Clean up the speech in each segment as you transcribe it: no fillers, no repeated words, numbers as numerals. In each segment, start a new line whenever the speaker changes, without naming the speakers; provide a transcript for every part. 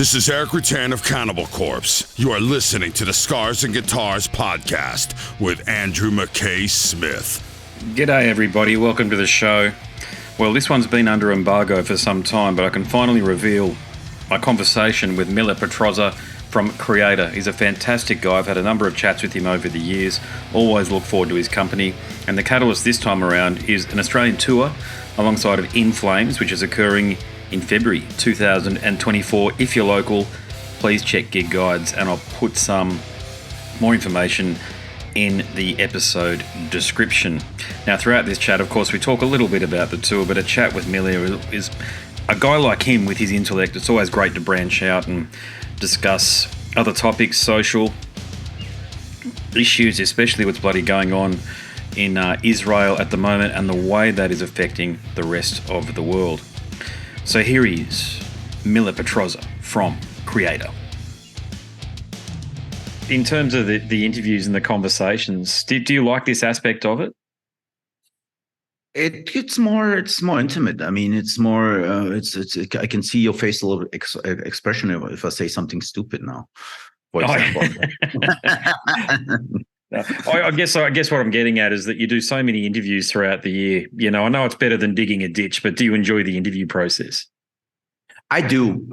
This is Eric Rutan of Cannibal Corpse. You are listening to the Scars and Guitars podcast with Andrew McKay Smith.
G'day everybody, welcome to the show. Well, this one's been under embargo for some time, but I can finally reveal my conversation with Mille Petrozza from Kreator. He's a fantastic guy. I've had a number of chats with him over the years. Always look forward to his company. And the catalyst this time around is an Australian tour alongside of In Flames, which is occurring in February 2024. If you're local, please check gig guides, and I'll put some more information in the episode description. Now, throughout this chat, of course, we talk a little bit about the tour, but a chat with Mille is a guy like him with his intellect. It's always great to branch out and discuss other topics, social issues, especially what's bloody going on in Israel at the moment and the way that is affecting the rest of the world. So here he is, Mille Petrozza from Kreator. In terms of the interviews and the conversations, do you like this aspect of it?
It's more intimate. I mean, it's more. I can see your facial expression if I say something stupid now, for example.
I guess what I'm getting at is that you do so many interviews throughout the year. You know, I know it's better than digging a ditch, but do you enjoy the interview process?
I do,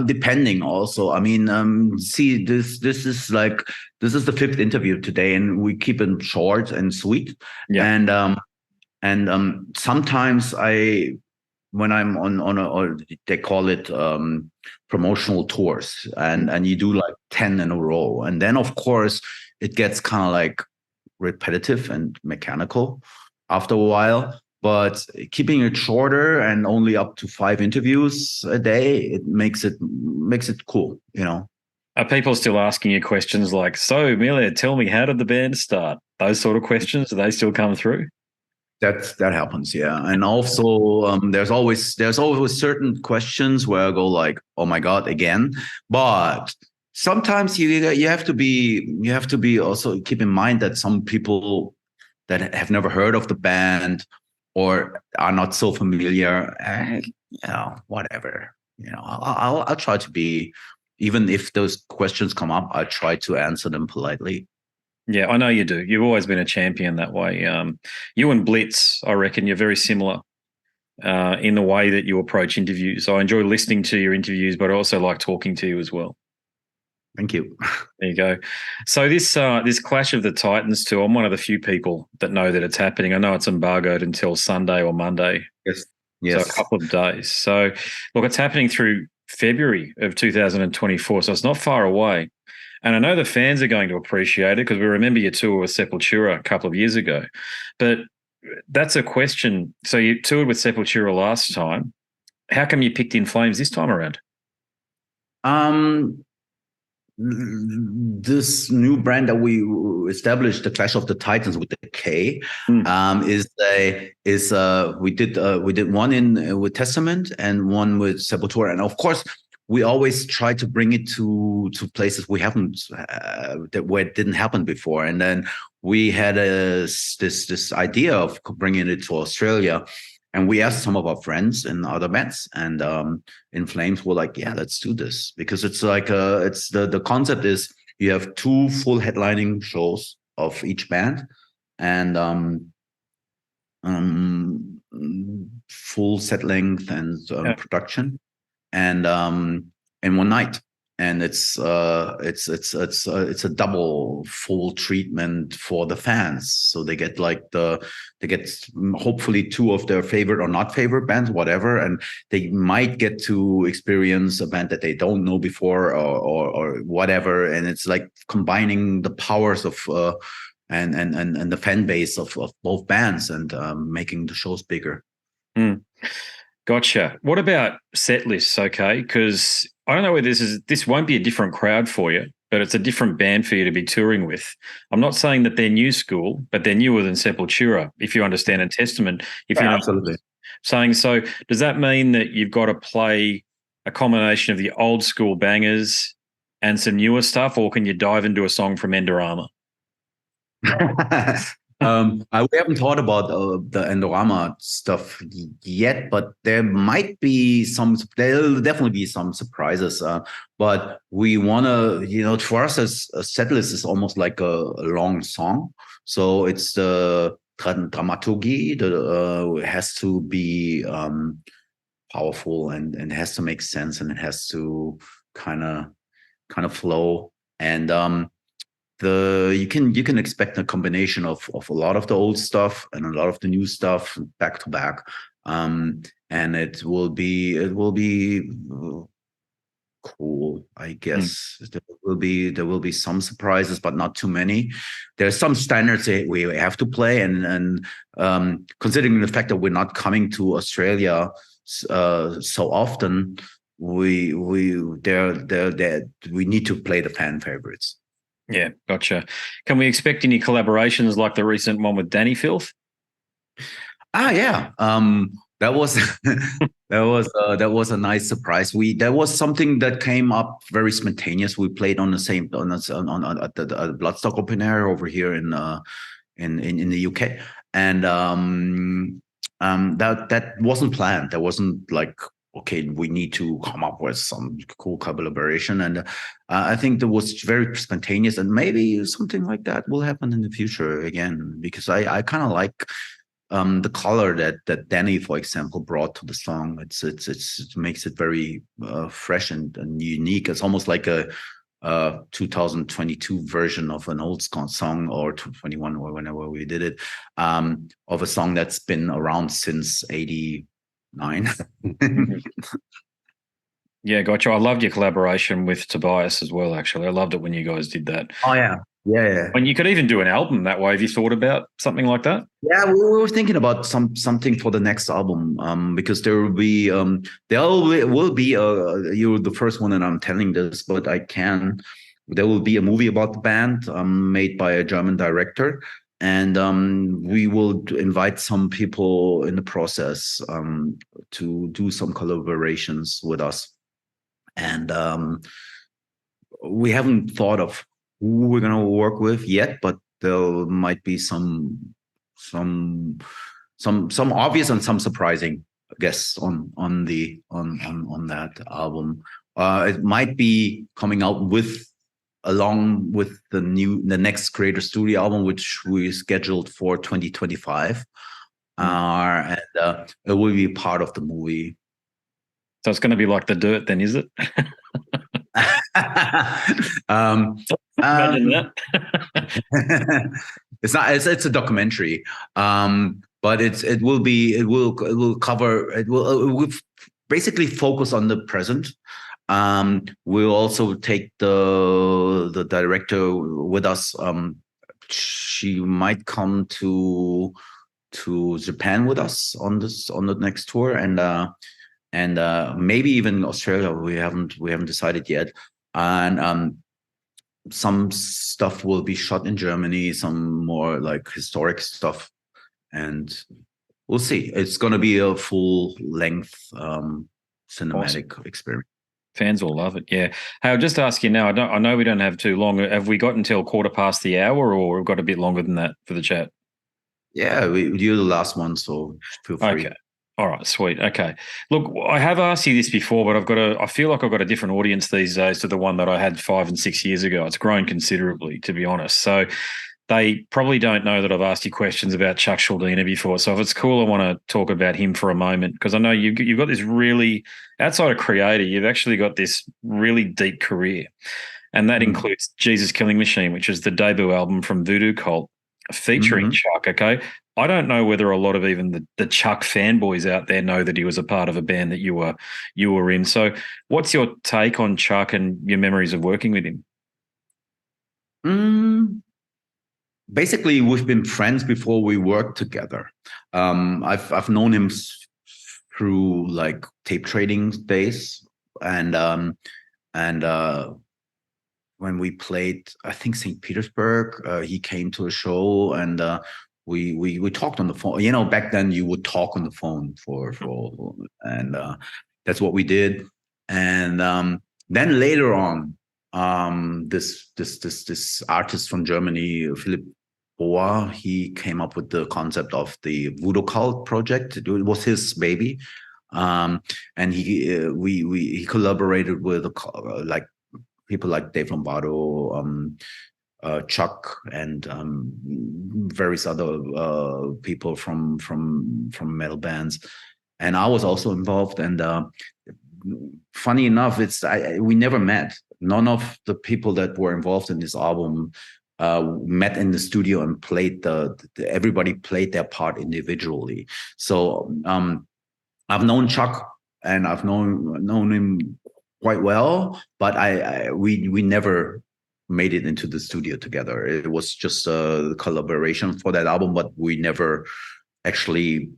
depending also. I mean, see, this is the fifth interview today, and we keep it short and sweet. Yeah. And sometimes when I'm on they call it promotional tours, and you do like 10 in a row, and then of course it gets kind of like repetitive and mechanical after a while. But keeping it shorter and only up to 5 interviews a day, it makes it cool, you know.
Are people still asking you questions like, "So, Mille, tell me, how did the band start?" Those sort of questions, do they still come through?
That happens, yeah. And also, there's always certain questions where I go like, "Oh my God, again!" But sometimes you have to be also keep in mind that some people that have never heard of the band or are not so familiar, whatever. You know, I'll try to be, even if those questions come up, I try to answer them politely.
Yeah, I know you do. You've always been a champion that way. You and Blitz, I reckon, you're very similar in the way that you approach interviews. I enjoy listening to your interviews, but I also like talking to you as well.
Thank you.
There you go. So this Clash of the Titans tour, I'm one of the few people that know that it's happening. I know it's embargoed until Sunday or Monday.
Yes.
So a couple of days. So look, it's happening through February of 2024, so it's not far away. And I know the fans are going to appreciate it because we remember your tour with Sepultura a couple of years ago. But that's a question. So you toured with Sepultura last time. How come you picked In Flames this time around?
This new brand that we established, the Clash of the Titans with the K, we did one with Testament and one with Sepultura, and of course we always try to bring it to places we haven't where it didn't happen before, and then we had this idea of bringing it to Australia. And we asked some of our friends in other bands, and In Flames were like, "Yeah, let's do this," because it's like the concept is you have 2 full headlining shows of each band, and full set length and production, and in one night. And it's a double full treatment for the fans. So they get hopefully 2 of their favorite or not favorite bands, whatever, and they might get to experience a band that they don't know before or whatever. And it's like combining the powers of and the fan base of both bands and making the shows bigger.
Gotcha. What about set lists? Okay, because I don't know whether this won't be a different crowd for you, but it's a different band for you to be touring with. I'm not saying that they're new school, but they're newer than Sepultura, if you understand, a Testament.
Absolutely.
Saying so, does that mean that you've got to play a combination of the old school bangers and some newer stuff, or can you dive into a song from Endorama?
We haven't thought about the Endorama stuff yet, but there'll definitely be some surprises. But we want to, for us, as a setlist is almost like a long song. So it's the dramaturgy that it has to be powerful and has to make sense, and it has to kind of flow. And you can expect a combination of a lot of the old stuff and a lot of the new stuff back to back. And it will be cool, I guess. There will be some surprises, but not too many. There's some standards that we have to play, and considering the fact that we're not coming to Australia so often, we need to play the fan favorites.
Yeah, gotcha. Can we expect any collaborations like the recent one with Dani Filth?
Yeah. That was that was a nice surprise. There was something that came up very spontaneous. We played on the same at the Bloodstock Open Air over here in the UK, and that wasn't planned. There wasn't like, okay, we need to come up with some cool collaboration. And I think that was very spontaneous, and maybe something like that will happen in the future again, because I kind of like the color that Dani, for example, brought to the song. It makes it very fresh and unique. It's almost like a 2022 version of an old song, or 2021, or whenever we did it, of a song that's been around since '89.
Yeah, gotcha. I loved your collaboration with Tobias as well, actually. I loved it when you guys did that.
Oh, yeah. Yeah.
And you could even do an album that way. Have you thought about something like that?
Yeah, we were thinking about something for the next album, because there will be you're the first one that I'm telling this, but there will be a movie about the band, made by a German director, and we will invite some people in the process to do some collaborations with us. And we haven't thought of who we're gonna work with yet, but there might be some obvious and some surprising guests on that album. It might be coming out along with the next Kreator Studio album, which we scheduled for 2025, and it will be part of the movie.
So it's going to be like The Dirt, then, is it? Imagine that.
It's not. It's a documentary, but it will basically focus on the present. We'll also take the director with us. She might come to Japan with us on the next tour, and maybe even Australia. We haven't decided yet. And some stuff will be shot in Germany, some more like historic stuff, and we'll see. It's going to be a full length cinematic experience.
Fans will love it. Yeah. Hey, I'll just ask you now. I know we don't have too long. Have we got until 1:15 the hour, or we've got a bit longer than that for the chat?
Yeah, you're the last one, so feel free.
Okay. All right, sweet. Okay. Look, I have asked you this before, but I feel like I've got a different audience these days to the one that I had 5 and 6 years ago. It's grown considerably, to be honest. So they probably don't know that I've asked you questions about Chuck Schuldiner before. So if it's cool, I want to talk about him for a moment, because I know you've got this really, outside of Kreator, you've actually got this really deep career. And that includes Jesus Killing Machine, which is the debut album from Voodoocult, featuring Chuck, okay? I don't know whether a lot of even the Chuck fanboys out there know that he was a part of a band that you were in. So what's your take on Chuck and your memories of working with him?
Basically, we've been friends before we worked together. I've known him through like tape trading days, and when we played, I think St. Petersburg, he came to a show, and we talked on the phone. You know, back then you would talk on the phone and that's what we did. And then later on, this artist from Germany, Philipp Boa, he came up with the concept of the Voodoocult project. It was his baby, and he collaborated with like people like Dave Lombardo, Chuck, and various other people from metal bands, and I was also involved. And funny enough, we never met. None of the people that were involved in this album met in the studio and played everybody played their part individually. So I've known Chuck and I've known him quite well, but we never made it into the studio together. It was just a collaboration for that album, but we never actually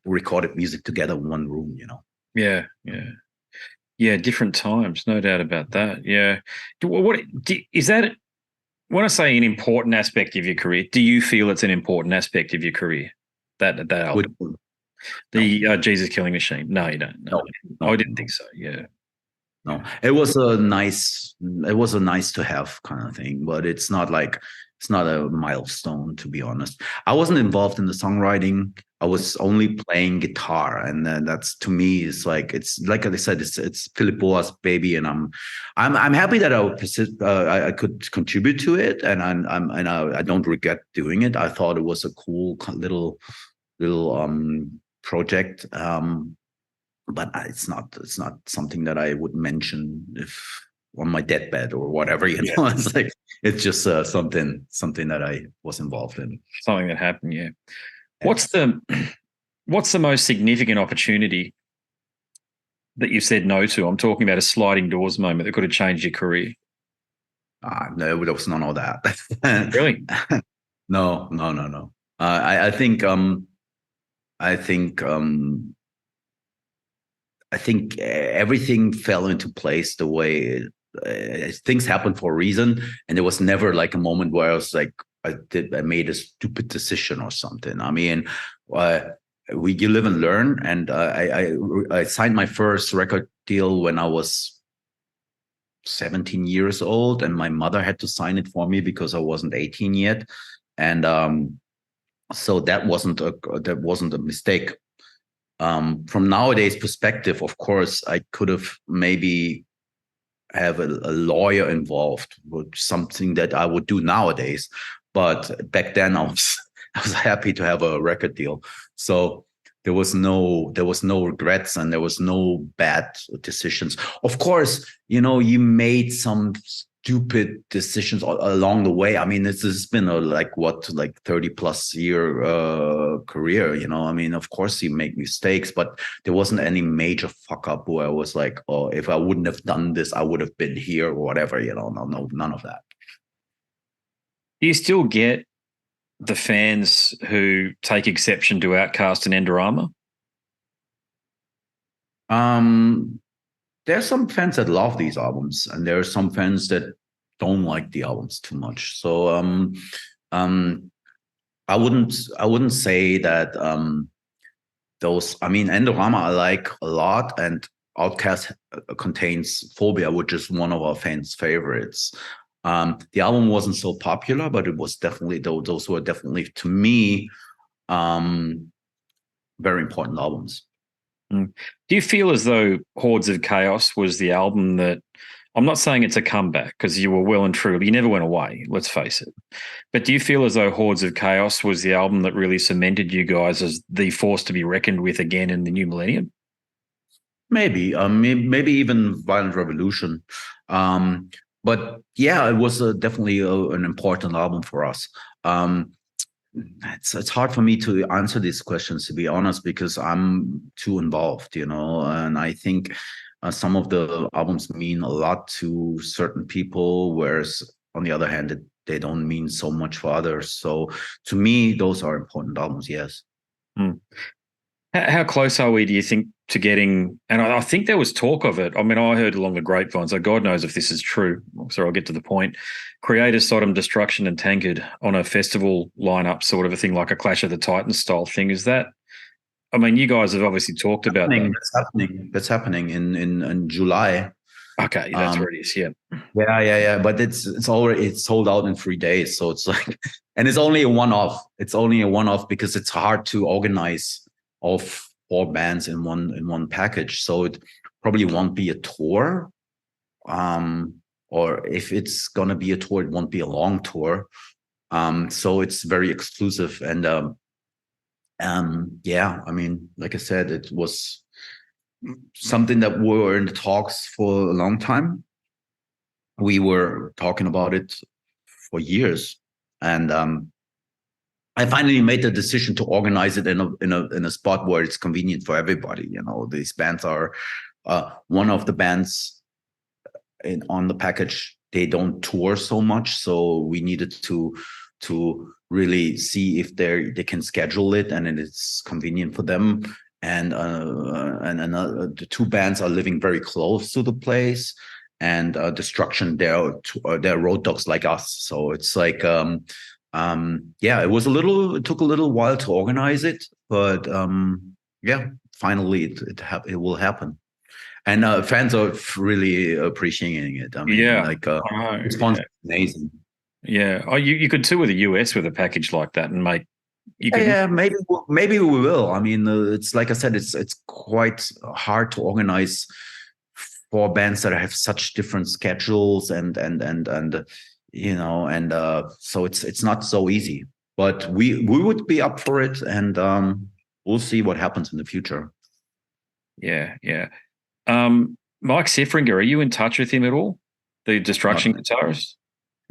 recorded music together in one room,
Yeah, different times, no doubt about that. Yeah. Is that, when I say an important aspect of your career, do you feel it's an important aspect of your career, that album? The Jesus Killing Machine? No, you don't. No. I didn't think so. Yeah.
No, it was a nice to have kind of thing, but it's not a milestone, to be honest. I wasn't involved in the songwriting. I was only playing guitar, and that's, to me, it's like I said, it's Philip Boa's baby, and I'm happy that I could contribute to it, and I don't regret doing it. I thought it was a cool little project. But it's not something that I would mention if on my deathbed or whatever, It's like, it's just something that I was involved in.
Something that happened, yeah. What's the most significant opportunity that you said no to? I'm talking about a sliding doors moment that could have changed your career.
No, there was none of that.
Really?
No. I think everything fell into place the way things happen for a reason, and there was never like a moment where I was like, I made a stupid decision or something. I mean, you live and learn, and I signed my first record deal when I was 17 years old, and my mother had to sign it for me because I wasn't 18 yet, and so that wasn't a mistake. From nowadays perspective, of course, I could have maybe have a lawyer involved with something that I would do nowadays. But back then I was happy to have a record deal. So there was no regrets, and there was no bad decisions. Of course, you made some stupid decisions along the way. I mean, this has been a 30 plus year career, I mean, of course you make mistakes, but there wasn't any major fuck up where I was like, oh, if I wouldn't have done this, I would have been here or whatever, no, none of that.
Do you still get the fans who take exception to Outcast and Endorama?
There's some fans that love these albums, and there are some fans that don't like the albums too much. So I wouldn't say that those. I mean, Endorama I like a lot, and Outcast contains Phobia, which is one of our fans' favorites. The album wasn't so popular, but it was definitely those were definitely, to me, very important albums.
Do you feel as though Hordes of Chaos was the album that, I'm not saying it's a comeback because you were well and truly, you never went away, let's face it. But do you feel as though Hordes of Chaos was the album that really cemented you guys as the force to be reckoned with again in the new millennium?
Maybe, maybe even Violent Revolution. But yeah, it was definitely an important album for us. It's hard for me to answer these questions, to be honest, because I'm too involved, and I think some of the albums mean a lot to certain people, whereas on the other hand, they don't mean so much for others. So to me, those are important albums, yes.
How close are we, do you think, to getting, and I think there was talk of it. I mean, I heard along the grapevine, so God knows if this is true. So I'll get to the point. Kreator, Sodom, Destruction, and Tankard on a festival lineup, sort of a thing, like a Clash of the Titans style thing. Is that, I mean, you guys have obviously talked about that.
That's happening in July.
Okay, that's
Um,
where it is. Yeah.
yeah. But it's sold out in 3 days. So it's like, and it's only a one-off. It's only a one-off because it's hard to organize all 4 bands in one package. So it probably won't be a tour. Or if it's gonna be a tour, it won't be a long tour. So it's very exclusive. And yeah, I mean, like I said, it was something that we were in the talks for a long time. We were talking about it for years, and I finally made the decision to organize it in a spot where it's convenient for everybody. You know, these bands are one of the bands on the package. They don't tour so much, so we needed to really see if they can schedule it and it's convenient for them. And the 2 bands are living very close to the place, and Destruction, they're road dogs like us. So it's like yeah, it took a little while to organize it, but yeah, finally it will happen. And fans are really appreciating it. I mean, like response is amazing.
Yeah. Oh, you could tour the US with a package like that and make.
Yeah, maybe we will. I mean, it's like I said, it's quite hard to organize 4 bands that have such different schedules and you know, and so it's not so easy. But we would be up for it, and we'll see what happens in the future.
Yeah. Mike Siffringer, are you in touch with him at all? The Destruction guitarist?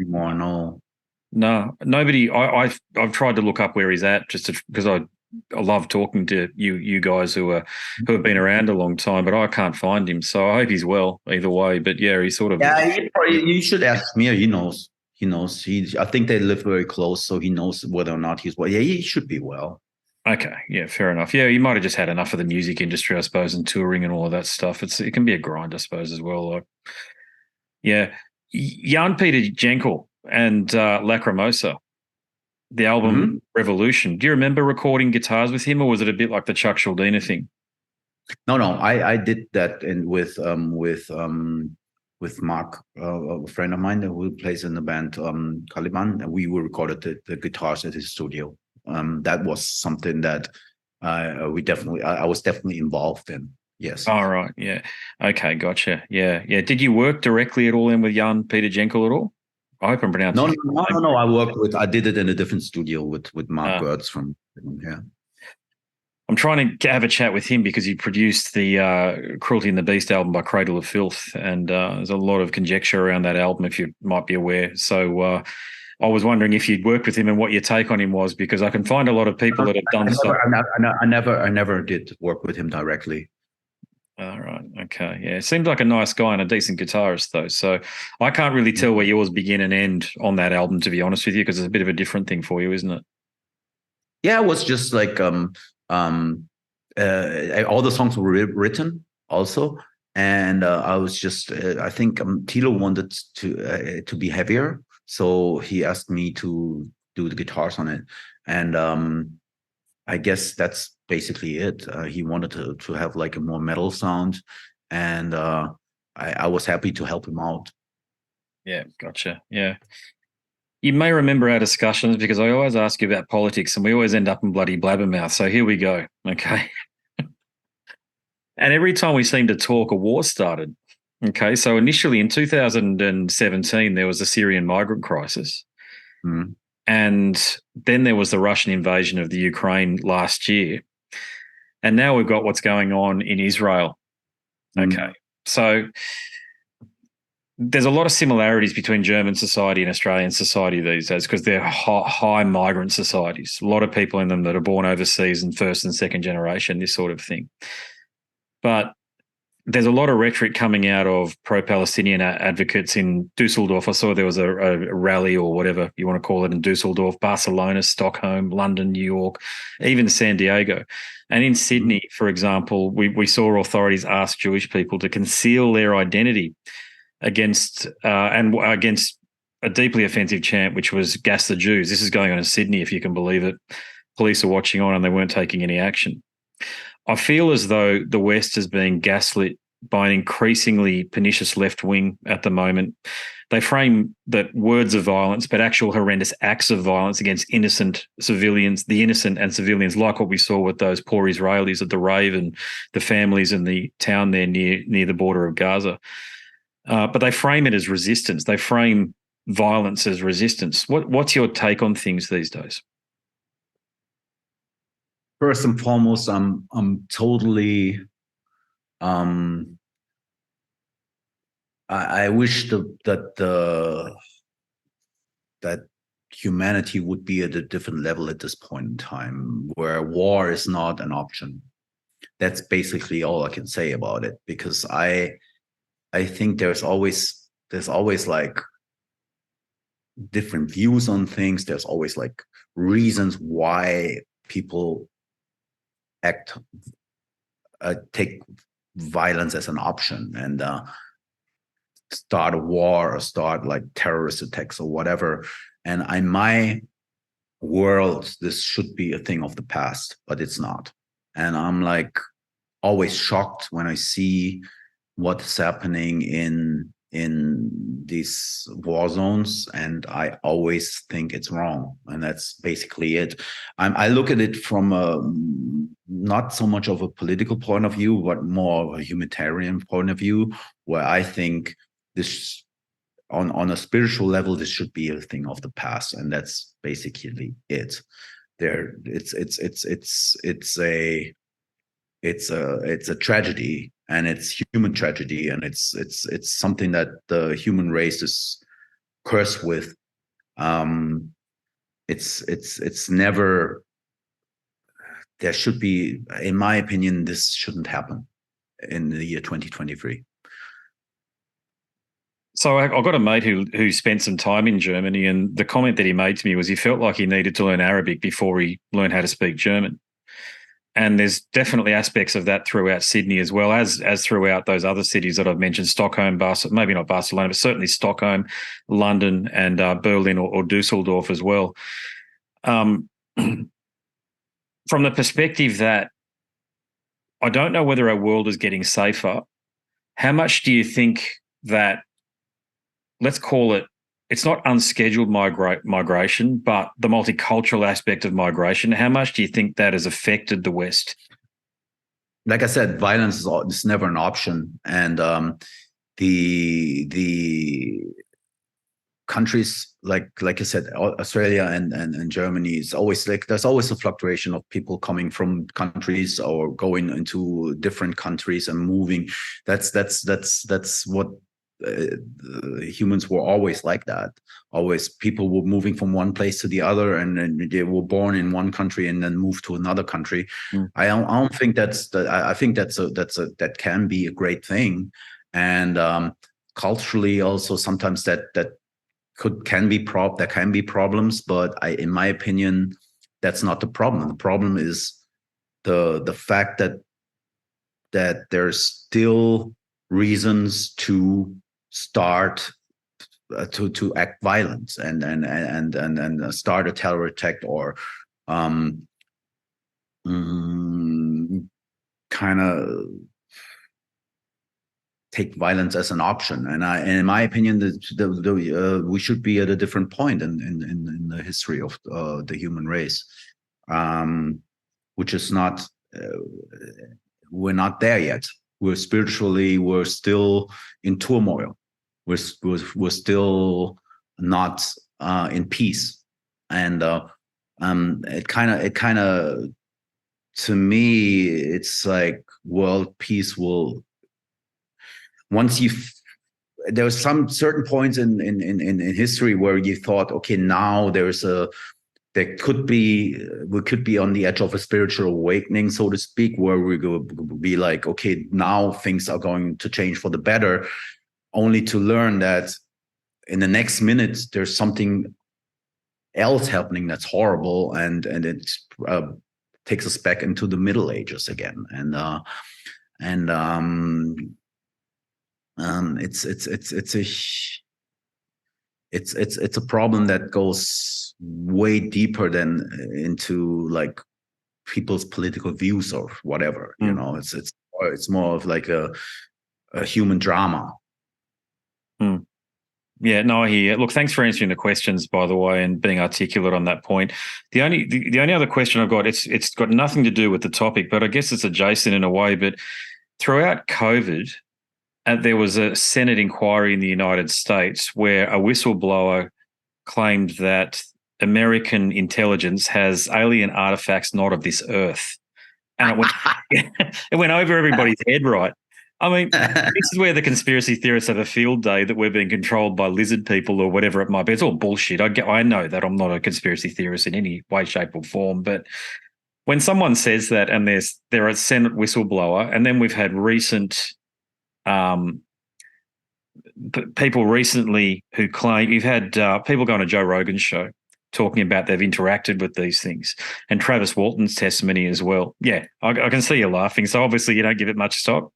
More, no.
No, nobody. I've tried to look up where he's at just because I love talking to you guys who have been around a long time, but I can't find him. So I hope he's well either way. But yeah, he's sort of.
Yeah, you should ask Mir. He knows. I think they live very close, so he knows whether or not he's well. Yeah, he should be well.
Okay, yeah, fair enough. Yeah, he might have just had enough of the music industry, I suppose, and touring and all of that stuff. It can be a grind, I suppose, as well. Like, yeah, Jan Peter Genkel and Lacrimosa, the album Revolution. Do you remember recording guitars with him, or was it a bit like the Chuck Schuldiner thing?
No, I did that with Mark, a friend of mine who plays in the band Caliban, and we recorded the guitars at his studio. That was something that I was definitely involved in. Yes.
All right. Yeah. Okay. Gotcha. Yeah. Did you work directly at all in with Jan Peter Genkel at all? I hope I'm pronouncing.
No. I did it in a different studio with Mark Gertz from here.
I'm trying to have a chat with him because he produced the Cruelty and the Beast album by Cradle of Filth, and there's a lot of conjecture around that album, if you might be aware. So I was wondering if you'd worked with him and what your take on him was, because I can find a lot of people that have done so.
I never did work with him directly.
All right. Okay. Yeah. Seems like a nice guy and a decent guitarist, though. So I can't really tell where yours begin and end on that album, to be honest with you, because it's a bit of a different thing for you, isn't it?
Yeah, it was just like all the songs were written also, and I was just I think Tilo wanted to be heavier, so he asked me to do the guitars on it, and I guess that's basically it. He wanted to have like a more metal sound, and I was happy to help him out.
Yeah, gotcha. Yeah. You may remember our discussions because I always ask you about politics and we always end up in bloody blabbermouth. So here we go. Okay. And every time we seem to talk, a war started. Okay. So initially in 2017, there was the Syrian migrant crisis.
Mm.
And then there was the Russian invasion of the Ukraine last year. And now we've got what's going on in Israel. Okay. So there's a lot of similarities between German society and Australian society these days because they're high migrant societies. A lot of people in them that are born overseas and first and second generation, this sort of thing. But there's a lot of rhetoric coming out of pro-Palestinian advocates in Dusseldorf. I saw there was a rally or whatever you want to call it in Dusseldorf, Barcelona, Stockholm, London, New York, even San Diego. And in Sydney, for example, we saw authorities ask Jewish people to conceal their identity against a deeply offensive chant, which was "Gas the Jews." This is going on in Sydney, if you can believe it. Police are watching on and they weren't taking any action. I feel as though the West is being gaslit by an increasingly pernicious left wing at the moment. They frame that words of violence, but actual horrendous acts of violence against innocent civilians, the innocent and civilians, like what we saw with those poor Israelis at the rave and the families in the town there near the border of Gaza. But they frame it as resistance. They frame violence as resistance. What's your take on things these days?
First and foremost, I'm totally. I wish that humanity would be at a different level at this point in time, where war is not an option. That's basically all I can say about it, because I think there's always like different views on things. There's always like reasons why people take violence as an option and start a war or start like terrorist attacks or whatever. And in my world, this should be a thing of the past, but it's not. And I'm like always shocked when I see what's happening in these war zones, and I always think it's wrong. And that's basically it. I look at it from not so much of a political point of view, but more of a humanitarian point of view, where I think this, on a spiritual level, this should be a thing of the past, and that's basically it. It's a tragedy, and it's human tragedy, and it's something that the human race is cursed with. It's never. There should be, in my opinion, this shouldn't happen in the year 2023.
So I've got a mate who spent some time in Germany, and the comment that he made to me was he felt like he needed to learn Arabic before he learned how to speak German. And there's definitely aspects of that throughout Sydney, as well as throughout those other cities that I've mentioned, Stockholm, maybe not Barcelona, but certainly Stockholm, London, and Berlin or Dusseldorf as well. From the perspective that I don't know whether our world is getting safer, how much do you think that, let's call it, it's not unscheduled migration, but the multicultural aspect of migration, how much do you think that has affected the West?
Like I said, violence is never an option. And the countries like I said, Australia and Germany, is always like there's always a fluctuation of people coming from countries or going into different countries and moving. That's what humans were always like that. Always people were moving from one place to the other, and they were born in one country and then moved to another country. I don't think that's I think that can be a great thing, and culturally also sometimes that can be problems, but in my opinion, that's not the problem. The problem is the fact that there's still reasons to start to act violent and start a terror attack, or kind of take violence as an option. And in my opinion, we should be at a different point in the history of the human race, which is not. We're not there yet. We're still in turmoil. We're still not in peace, and it kind of, to me, it's like world peace will, once there was some certain points in history where you thought, okay, now we could be on the edge of a spiritual awakening, so to speak, where we go be like, okay, now things are going to change for the better, only to learn that in the next minute there's something else happening that's horrible, and it takes us back into the Middle Ages again, it's a problem that goes way deeper than into like people's political views or whatever. You know, it's more of like human drama.
Yeah, no, I hear. Look, thanks for answering the questions, by the way, and being articulate on that point. The only other question I've got, it's got nothing to do with the topic, but I guess it's adjacent in a way. But throughout COVID, there was a Senate inquiry in the United States where a whistleblower claimed that American intelligence has alien artifacts not of this earth. And it went over everybody's head, right? I mean, this is where the conspiracy theorists have a field day that we're being controlled by lizard people or whatever it might be. It's all bullshit. I know that I'm not a conspiracy theorist in any way, shape, or form. But when someone says that, and they're a Senate whistleblower, and then we've had recent people recently who claim you've had people go on a Joe Rogan show talking about they've interacted with these things, and Travis Walton's testimony as well. Yeah, I can see you laughing. So obviously you don't give it much stock.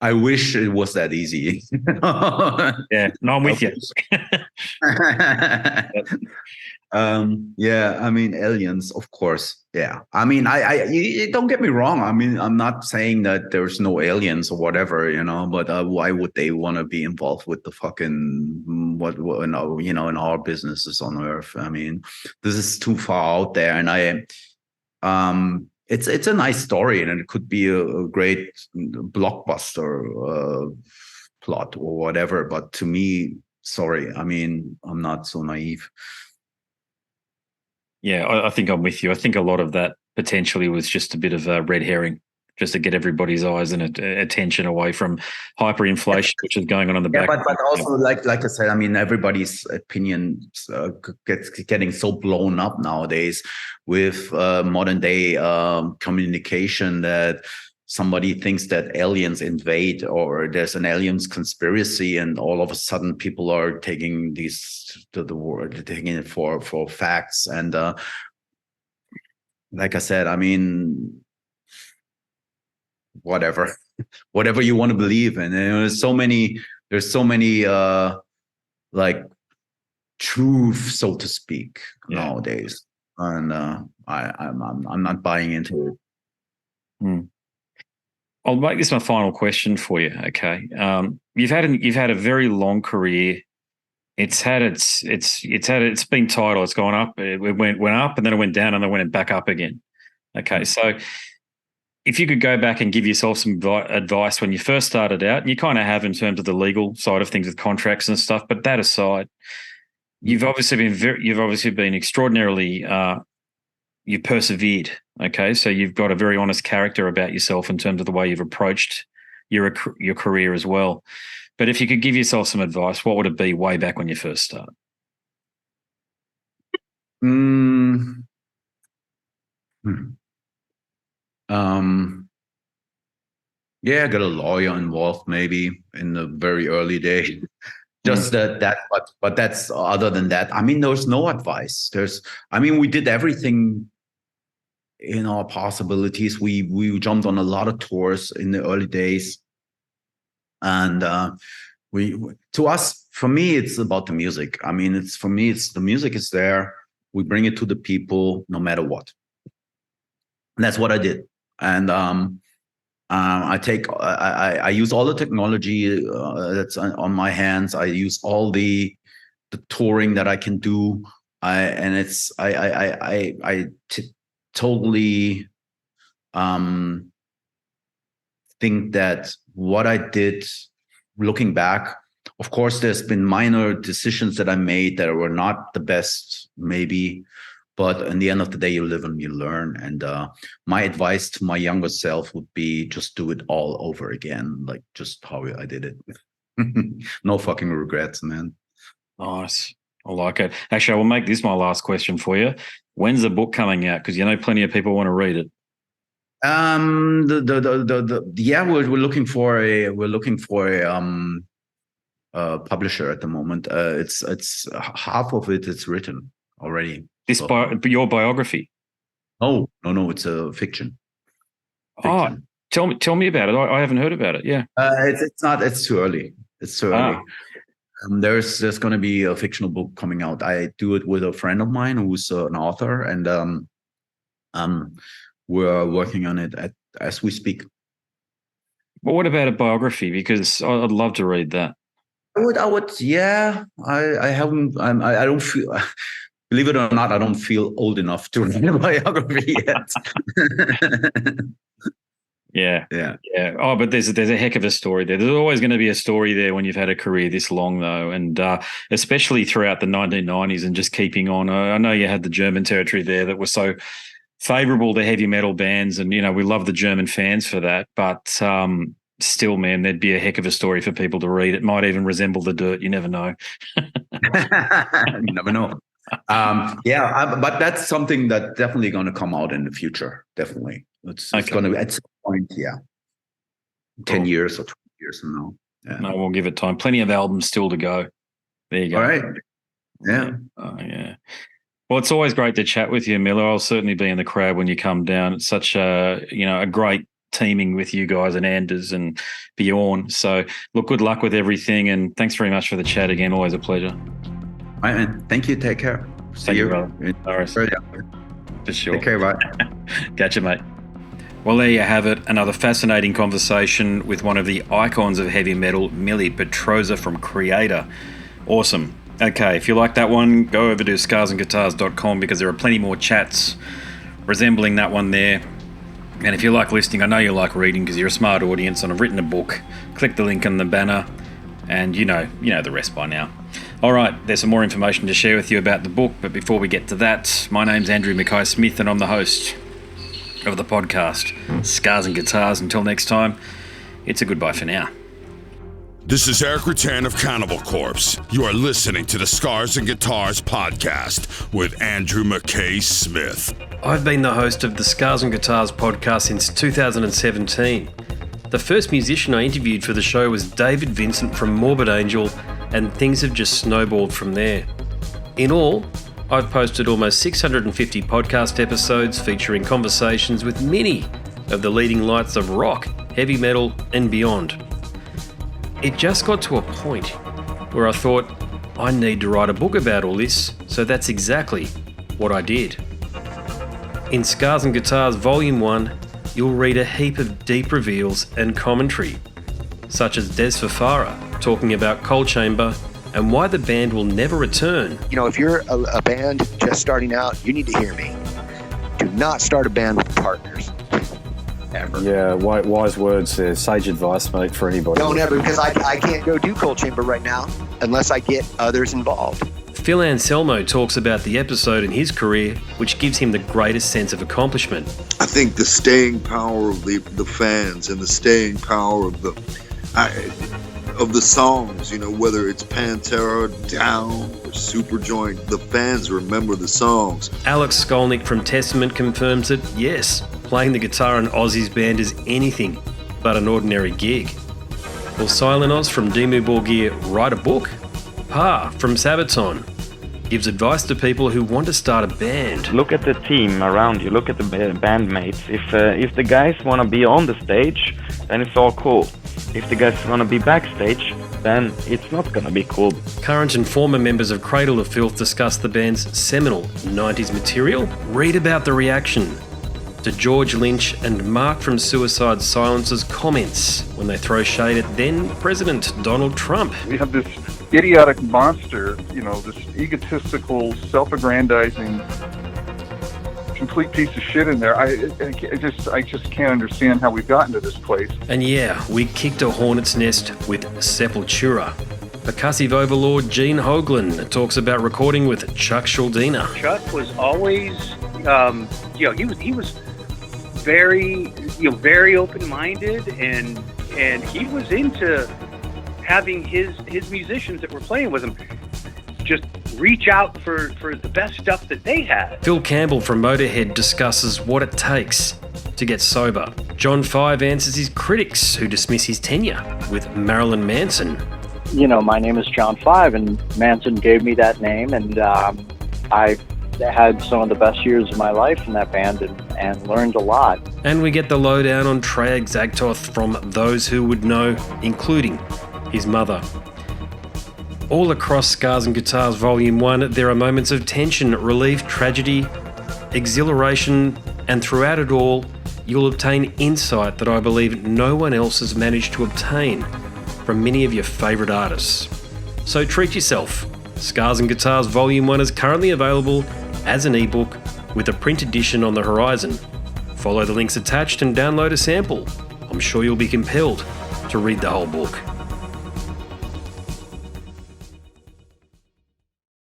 I wish it was that easy.
Yeah, no, I'm with you.
Yeah, I mean, aliens, of course. Yeah, I mean, you don't get me wrong. I mean, I'm not saying that there's no aliens or whatever, but why would they want to be involved with the fucking what in our businesses on Earth? I mean, this is too far out there, and it's a nice story, and it could be a great blockbuster plot or whatever. But to me, sorry, I mean, I'm not so naive.
Yeah, I think I'm with you. I think a lot of that potentially was just a bit of a red herring, just to get everybody's eyes and attention away from hyperinflation, which is going on in the back.
But also, like I said, I mean, everybody's opinion gets getting so blown up nowadays with modern day communication that somebody thinks that aliens invade or there's an aliens conspiracy, and all of a sudden people are taking the word, taking it for facts. And like I said, I mean, whatever you want to believe in. And there's so many like truth, so to speak, nowadays, and I'm not buying into it.
I'll make this my final question for you. Okay, you've had a very long career. It's been tidal. It's gone up. It went up, and then it went down, and then went back up again. Okay, so if you could go back and give yourself some advice when you first started out, and you kind of have in terms of the legal side of things with contracts and stuff, but that aside, you've obviously been extraordinarily. You've persevered. Okay, so you've got a very honest character about yourself in terms of the way you've approached your career as well. But if you could give yourself some advice, what would it be way back when you first started?
Yeah, get a lawyer involved maybe in the very early days. Just but that's, other than that, I mean, there's no advice. We did everything in our possibilities. We jumped on a lot of tours in the early days, and for me, it's about the music. I mean, it's the music is there. We bring it to the people no matter what. And that's what I did. And I use all the technology that's on my hands. I use all the touring that I can do. Totally think that what I did, looking back, of course, there's been minor decisions that I made that were not the best, maybe. But in the end of the day, you live and you learn. And my advice to my younger self would be just do it all over again, like just how I did it. No fucking regrets, man.
Nice. I like it. Actually, I will make this my last question for you. When's the book coming out? Because plenty of people want to read it.
We're looking for a publisher at the moment. It's half of it is written already.
Your biography?
No, it's a fiction.
Oh, tell me about it. I haven't heard about it. Yeah.
It's too early. It's too early. There's going to be a fictional book coming out. I do it with a friend of mine who's an author, and we're working on it as we speak.
Well, what about a biography? Because I'd love to read that.
I would, yeah. I haven't. I don't feel. Believe it or not, I don't feel old enough to write a biography yet.
Yeah.
Yeah.
Oh, but there's a heck of a story there. There's always going to be a story there when you've had a career this long, though, and especially throughout the 1990s and just keeping on. I know you had the German territory there that was so favourable to heavy metal bands, and we love the German fans for that. But still, man, there'd be a heck of a story for people to read. It might even resemble The Dirt. You never know.
You never know. But that's something that's definitely going to come out in the future. Definitely, it's going to at some point. Yeah, 10 years or 20 years from now. Yeah.
No, we'll give it time. Plenty of albums still to go. There you go.
All right. Yeah.
Yeah. Well, it's always great to chat with you, Miller. I'll certainly be in the crowd when you come down. It's such a great teaming with you guys and Anders and Bjorn. So, look, good luck with everything, and thanks very much for the chat again. Always a pleasure.
All right, man. Thank you. Take care. See you,
brother. All right. For sure.
Take care. Bye.
Catch you, mate. Well, there you have it. Another fascinating conversation with one of the icons of heavy metal, Mille Petrozza from Kreator. Awesome. Okay, if you like that one, go over to scarsandguitars.com because there are plenty more chats resembling that one there. And if you like listening, I know you like reading because you're a smart audience and I've written a book. Click the link in the banner and you know the rest by now. All right, there's some more information to share with you about the book, but before we get to that, my name's Andrew Mackay-Smith and I'm the host of the podcast, Scars and Guitars. Until next time, it's a goodbye for now.
This is Eric Rattan of Cannibal Corpse. You are listening to the Scars and Guitars podcast with Andrew Mackay-Smith.
I've been the host of the Scars and Guitars podcast since 2017. The first musician I interviewed for the show was David Vincent from Morbid Angel, and things have just snowballed from there. In all, I've posted almost 650 podcast episodes featuring conversations with many of the leading lights of rock, heavy metal, and beyond. It just got to a point where I thought, I need to write a book about all this, so that's exactly what I did. In Scars and Guitars Volume 1, you'll read a heap of deep reveals and commentary, such as Des Fafara talking about Coal Chamber and why the band will never return.
If you're a band just starting out, you need to hear me. Do not start a band with partners. Ever.
Yeah, wise words, sage advice, mate, for anybody.
Don't ever, because I can't go do Coal Chamber right now unless I get others involved.
Phil Anselmo talks about the episode in his career which gives him the greatest sense of accomplishment.
I think the staying power of the fans and the staying power of the songs, whether it's Pantera, Down, or Superjoint, the fans remember the songs.
Alex Skolnick from Testament confirms that, yes, playing the guitar in Ozzy's band is anything but an ordinary gig. Will Silent Oz from Dimmu Borgir write a book? Pa from Sabaton gives advice to people who want to start a band.
Look at the team around you, look at the bandmates. If the guys want to be on the stage, then it's all cool. If the guys want to be backstage, then it's not going to be cool.
Current and former members of Cradle of Filth discuss the band's seminal 90s material. Read about the reaction to George Lynch and Mark from Suicide Silence's comments when they throw shade at then President Donald Trump.
We have this idiotic monster, this egotistical, self-aggrandizing, complete piece of shit in there. I just can't understand how we've gotten to this place.
And yeah, we kicked a hornet's nest with Sepultura. Percussive overlord Gene Hoglan talks about recording with Chuck Schuldiner.
Chuck was always, he was very open-minded, and he was into having his musicians that were playing with him just reach out for the best stuff that they had.
Phil Campbell from Motorhead discusses what it takes to get sober. John Five answers his critics who dismiss his tenure with Marilyn Manson.
My name is John Five, and Manson gave me that name, and I had some of the best years of my life in that band and learned a lot.
And we get the lowdown on Treyarch Zagtoth from those who would know, including his mother. All across Scars and Guitars Volume 1, there are moments of tension, relief, tragedy, exhilaration, and throughout it all, you'll obtain insight that I believe no one else has managed to obtain from many of your favourite artists. So treat yourself. Scars and Guitars Volume 1 is currently available as an ebook with a print edition on the horizon. Follow the links attached and download a sample. I'm sure you'll be compelled to read the whole book.